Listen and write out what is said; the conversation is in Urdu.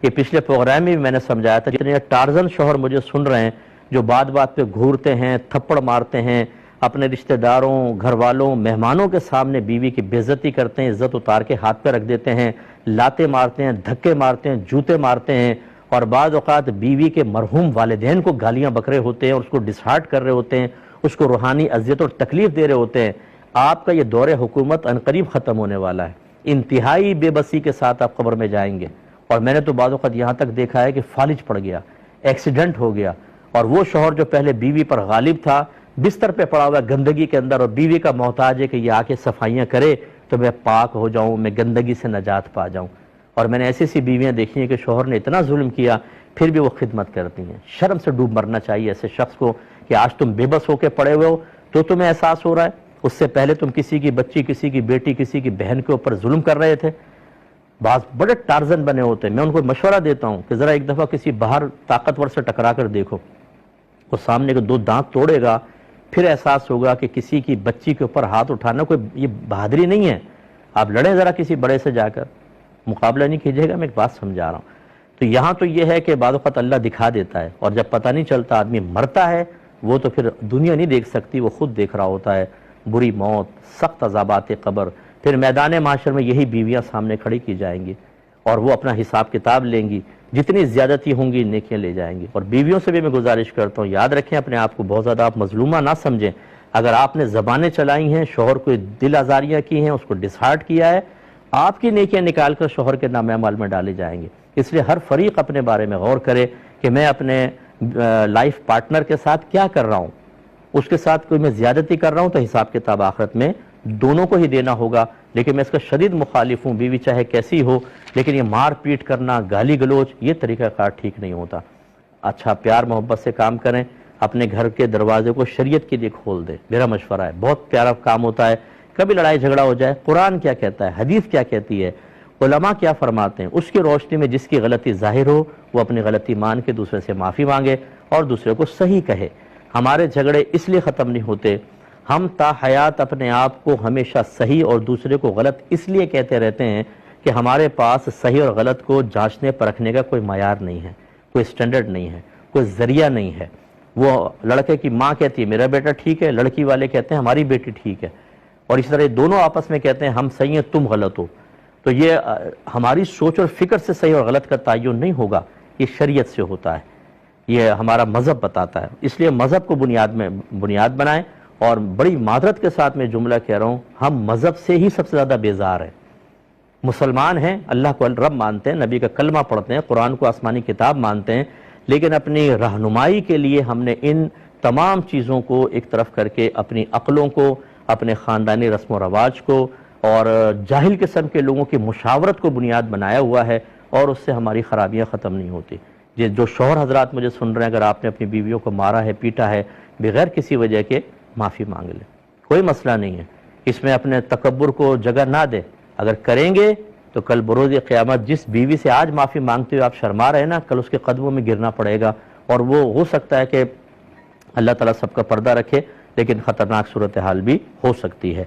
یہ پچھلے پروگرام میں بھی میں نے سمجھایا تھا، جتنے ٹارزن شوہر مجھے سن رہے ہیں جو بات بات پہ گھورتے ہیں، تھپڑ مارتے ہیں، اپنے رشتہ داروں، گھر والوں، مہمانوں کے سامنے بیوی کی بے عزتی کرتے ہیں، عزت اتار کے ہاتھ پہ رکھ دیتے ہیں، لاتے مارتے ہیں، دھکے مارتے ہیں، جوتے مارتے ہیں، اور بعض اوقات بیوی کے مرحوم والدین کو گالیاں بک رہے ہوتے ہیں اور اس کو ڈسہارٹ کر رہے ہوتے ہیں، اس کو روحانی اذیت اور تکلیف دے رہے ہوتے ہیں، آپ کا یہ دور حکومت عنقریب ختم ہونے والا ہے۔ انتہائی بے بسی کے ساتھ آپ قبر میں جائیں گے، اور میں نے تو بعض اوقات یہاں تک دیکھا ہے کہ فالج پڑ گیا، ایکسیڈنٹ ہو گیا، اور وہ شوہر جو پہلے بیوی پر غالب تھا بستر پہ پڑا ہوا گندگی کے اندر، اور بیوی کا محتاج ہے کہ یہ آ کے صفائیاں کرے تو میں پاک ہو جاؤں، میں گندگی سے نجات پا جاؤں۔ اور میں نے ایسی سی بیویاں دیکھی ہیں کہ شوہر نے اتنا ظلم کیا پھر بھی وہ خدمت کرتی ہیں۔ شرم سے ڈوب مرنا چاہیے ایسے شخص کو کہ آج تم بے بس ہو کے پڑے ہوئے ہو تو تمہیں احساس ہو رہا ہے، اس سے پہلے تم کسی کی بچی، کسی کی بیٹی، کسی کی بہن کے اوپر ظلم کر رہے تھے۔ بعض بڑے ٹارزن بنے ہوتے ہیں، میں ان کو مشورہ دیتا ہوں کہ ذرا ایک دفعہ کسی باہر طاقتور سے ٹکرا کر دیکھو، وہ سامنے کے دو دانت توڑے گا، پھر احساس ہوگا کہ کسی کی بچی کے اوپر ہاتھ اٹھانا کوئی یہ بہادری نہیں ہے۔ آپ لڑیں ذرا کسی بڑے سے جا کر، مقابلہ نہیں کیجیے گا، میں ایک بات سمجھا رہا ہوں۔ تو یہاں تو یہ ہے کہ بعض اوقات اللہ دکھا دیتا ہے، اور جب پتہ نہیں چلتا آدمی مرتا ہے، وہ تو پھر دنیا نہیں دیکھ سکتی، وہ خود دیکھ رہا ہوتا ہے بری موت، سخت عذابات قبر، پھر میدان معاشر میں یہی بیویاں سامنے کھڑی کی جائیں گی اور وہ اپنا حساب کتاب لیں گی، جتنی زیادتی ہوں گی نیکیاں لے جائیں گی۔ اور بیویوں سے بھی میں گزارش کرتا ہوں، یاد رکھیں اپنے آپ کو بہت زیادہ آپ مظلومہ نہ سمجھیں۔ اگر آپ نے زبانیں چلائی ہیں، شوہر کو دل آزاریاں کی ہیں، اس کو ڈسہارٹ کیا ہے، آپ کی نیکیاں نکال کر شوہر کے نام اعمال میں ڈالے جائیں گے۔ اس لیے ہر فریق اپنے بارے میں غور کرے کہ میں اپنے لائف پارٹنر کے ساتھ کیا کر رہا ہوں، اس کے ساتھ کوئی میں زیادتی کر رہا ہوں تو حساب کتاب آخرت میں دونوں کو ہی دینا ہوگا۔ لیکن میں اس کا شدید مخالف ہوں، بیوی چاہے کیسی ہو، لیکن یہ مار پیٹ کرنا، گالی گلوچ، یہ طریقہ کار ٹھیک نہیں ہوتا۔ اچھا پیار محبت سے کام کریں، اپنے گھر کے دروازے کو شریعت کے لیے کھول دیں، میرا مشورہ ہے، بہت پیارا کام ہوتا ہے۔ کبھی لڑائی جھگڑا ہو جائے، قرآن کیا کہتا ہے، حدیث کیا کہتی ہے، علماء کیا فرماتے ہیں، اس کی روشنی میں جس کی غلطی ظاہر ہو وہ اپنی غلطی مان کے دوسرے سے معافی مانگے اور دوسرے کو صحیح کہے۔ ہمارے جھگڑے اس لیے ختم نہیں ہوتے، ہم تا حیات اپنے آپ کو ہمیشہ صحیح اور دوسرے کو غلط اس لیے کہتے رہتے ہیں کہ ہمارے پاس صحیح اور غلط کو جانچنے پرکھنے کا کوئی معیار نہیں ہے، کوئی سٹینڈرڈ نہیں ہے، کوئی ذریعہ نہیں ہے۔ وہ لڑکے کی ماں کہتی ہے میرا بیٹا ٹھیک ہے، لڑکی والے کہتے ہیں ہماری بیٹی ٹھیک ہے، اور اس طرح دونوں آپس میں کہتے ہیں ہم صحیح ہیں تم غلط ہو۔ تو یہ ہماری سوچ اور فکر سے صحیح اور غلط کا تعین نہیں ہوگا، یہ شریعت سے ہوتا ہے، یہ ہمارا مذہب بتاتا ہے۔ اس لیے مذہب کو بنیاد بنائیں، اور بڑی معذرت کے ساتھ میں جملہ کہہ رہا ہوں، ہم مذہب سے ہی سب سے زیادہ بیزار ہیں۔ مسلمان ہیں، اللہ کو رب مانتے ہیں، نبی کا کلمہ پڑھتے ہیں، قرآن کو آسمانی کتاب مانتے ہیں، لیکن اپنی رہنمائی کے لیے ہم نے ان تمام چیزوں کو ایک طرف کر کے اپنی عقلوں کو، اپنے خاندانی رسم و رواج کو اور جاہل قسم کے لوگوں کی مشاورت کو بنیاد بنایا ہوا ہے، اور اس سے ہماری خرابیاں ختم نہیں ہوتی۔ جو شوہر حضرات مجھے سن رہے ہیں، اگر آپ نے اپنی بیویوں کو مارا ہے، پیٹا ہے، بغیر کسی وجہ کے معافی مانگ لیں، کوئی مسئلہ نہیں ہے، اس میں اپنے تکبر کو جگہ نہ دیں۔ اگر کریں گے تو کل بروز قیامت جس بیوی سے آج معافی مانگتے ہوئے آپ شرما رہے ہیں نا، کل اس کے قدموں میں گرنا پڑے گا، اور وہ ہو سکتا ہے کہ اللہ تعالیٰ سب کا پردہ رکھے، لیکن خطرناک صورتحال بھی ہو سکتی ہے۔